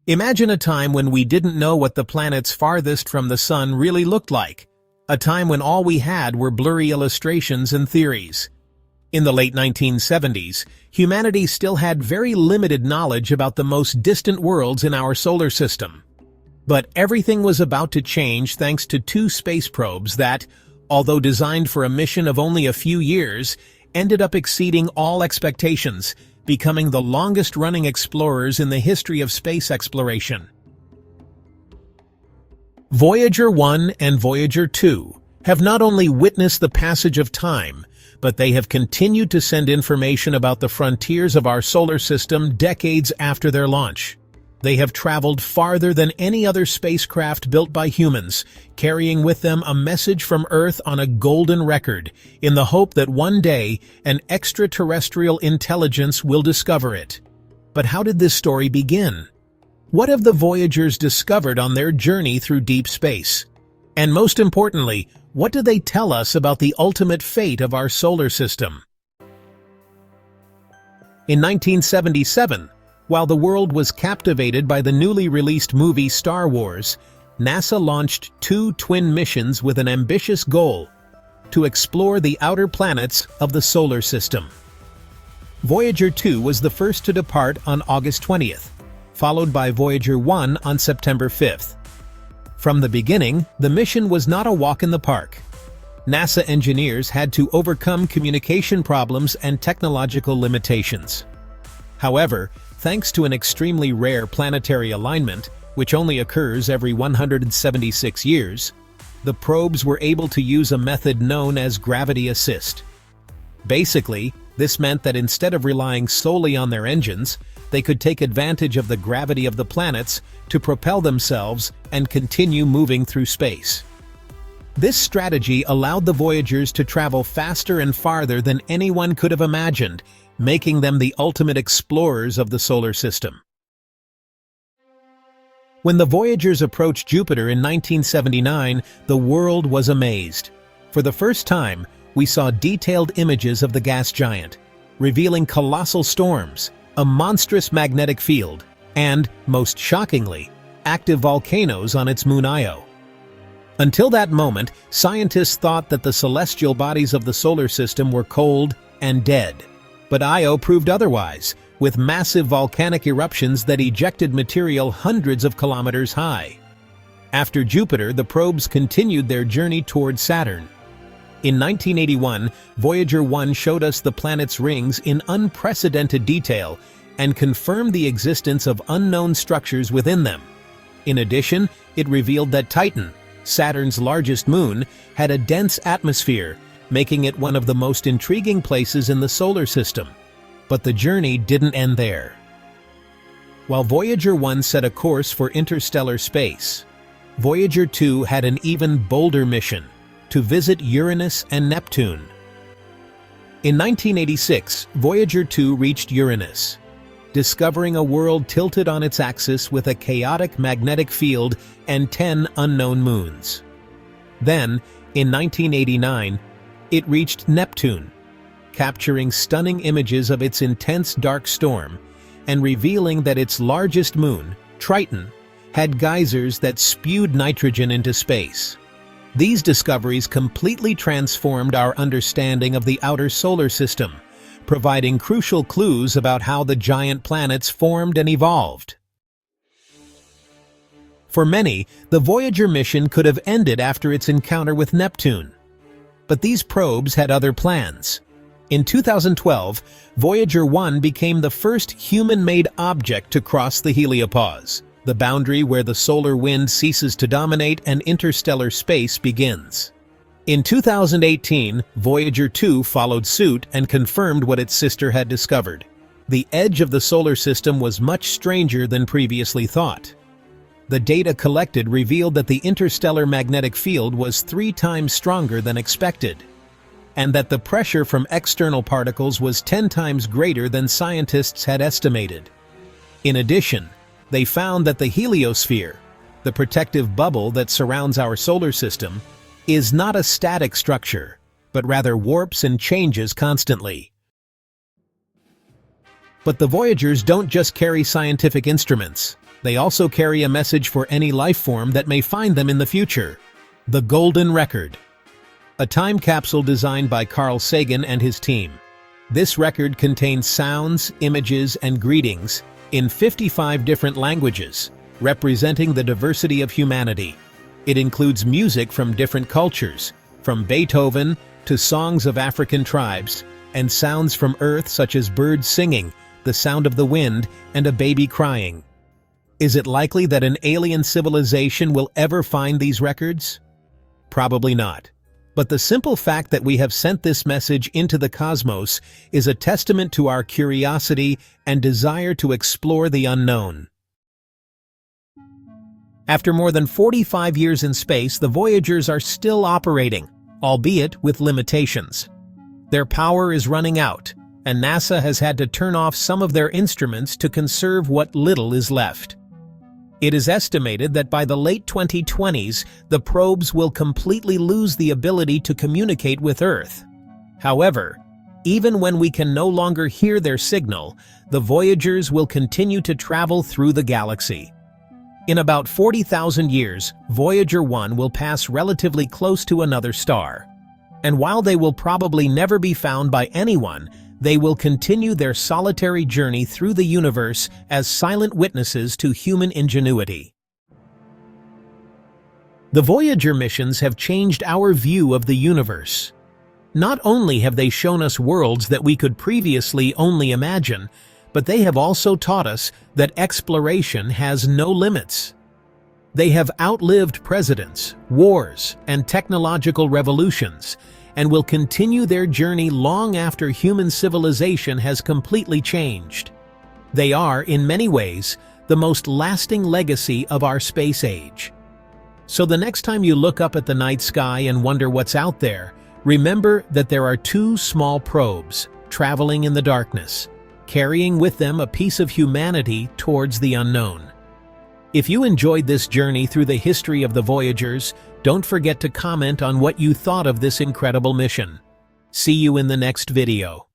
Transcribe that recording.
Imagine a time when we didn't know what the planets farthest from the Sun really looked like. A time when all we had were blurry illustrations and theories. In the late 1970s, humanity still had very limited knowledge about the most distant worlds in our solar system. But everything was about to change thanks to two space probes that, although designed for a mission of only a few years, ended up exceeding all expectations, becoming the longest-running explorers in the history of space exploration. Voyager 1 and Voyager 2 have not only witnessed the passage of time, but they have continued to send information about the frontiers of our solar system decades after their launch. They have traveled farther than any other spacecraft built by humans, carrying with them a message from Earth on a golden record, in the hope that one day an extraterrestrial intelligence will discover it. But how did this story begin? What have the Voyagers discovered on their journey through deep space? And most importantly, what do they tell us about the ultimate fate of our solar system? In 1977, while the world was captivated by the newly released movie Star Wars, NASA launched two twin missions with an ambitious goal: to explore the outer planets of the solar system. Voyager 2 was the first to depart on August 20th, followed by Voyager 1 on September 5th. From the beginning, the mission was not a walk in the park. NASA engineers had to overcome communication problems and technological limitations. However, thanks to an extremely rare planetary alignment, which only occurs every 176 years, the probes were able to use a method known as gravity assist. Basically, this meant that instead of relying solely on their engines, they could take advantage of the gravity of the planets to propel themselves and continue moving through space. This strategy allowed the Voyagers to travel faster and farther than anyone could have imagined, making them the ultimate explorers of the solar system. When the Voyagers approached Jupiter in 1979, the world was amazed. For the first time, we saw detailed images of the gas giant, revealing colossal storms, a monstrous magnetic field, and, most shockingly, active volcanoes on its moon Io. Until that moment, scientists thought that the celestial bodies of the solar system were cold and dead. But Io proved otherwise, with massive volcanic eruptions that ejected material hundreds of kilometers high. After Jupiter, the probes continued their journey toward Saturn. In 1981, Voyager 1 showed us the planet's rings in unprecedented detail and confirmed the existence of unknown structures within them. In addition, it revealed that Titan, Saturn's largest moon, had a dense atmosphere, making it one of the most intriguing places in the solar system. But the journey didn't end there. While Voyager 1 set a course for interstellar space, Voyager 2 had an even bolder mission: to visit Uranus and Neptune. In 1986, Voyager 2 reached Uranus, discovering a world tilted on its axis with a chaotic magnetic field and 10 unknown moons. Then, in 1989, it reached Neptune, capturing stunning images of its intense dark storm and revealing that its largest moon, Triton, had geysers that spewed nitrogen into space. These discoveries completely transformed our understanding of the outer solar system, providing crucial clues about how the giant planets formed and evolved. For many, the Voyager mission could have ended after its encounter with Neptune. But these probes had other plans. In 2012, Voyager 1 became the first human-made object to cross the heliopause, the boundary where the solar wind ceases to dominate and interstellar space begins. In 2018, Voyager 2 followed suit and confirmed what its sister had discovered. The edge of the solar system was much stranger than previously thought. The data collected revealed that the interstellar magnetic field was 3 times stronger than expected, and that the pressure from external particles was 10 times greater than scientists had estimated. In addition, they found that the heliosphere, the protective bubble that surrounds our solar system, is not a static structure, but rather warps and changes constantly. But the Voyagers don't just carry scientific instruments. They also carry a message for any life form that may find them in the future. The Golden Record. A time capsule designed by Carl Sagan and his team. This record contains sounds, images, and greetings in 55 different languages, representing the diversity of humanity. It includes music from different cultures, from Beethoven to songs of African tribes, and sounds from Earth such as birds singing, the sound of the wind, and a baby crying. Is it likely that an alien civilization will ever find these records? Probably not. But the simple fact that we have sent this message into the cosmos is a testament to our curiosity and desire to explore the unknown. After more than 45 years in space, the Voyagers are still operating, albeit with limitations. Their power is running out, and NASA has had to turn off some of their instruments to conserve what little is left. It is estimated that by the late 2020s, the probes will completely lose the ability to communicate with Earth. However, even when we can no longer hear their signal, the Voyagers will continue to travel through the galaxy. In about 40,000 years, Voyager 1 will pass relatively close to another star. And while they will probably never be found by anyone, they will continue their solitary journey through the universe as silent witnesses to human ingenuity. The Voyager missions have changed our view of the universe. Not only have they shown us worlds that we could previously only imagine, but they have also taught us that exploration has no limits. They have outlived presidents, wars, and technological revolutions, and will continue their journey long after human civilization has completely changed. They are, in many ways, the most lasting legacy of our space age. So the next time you look up at the night sky and wonder what's out there, remember that there are two small probes traveling in the darkness, carrying with them a piece of humanity towards the unknown. If you enjoyed this journey through the history of the Voyagers, don't forget to comment on what you thought of this incredible mission. See you in the next video.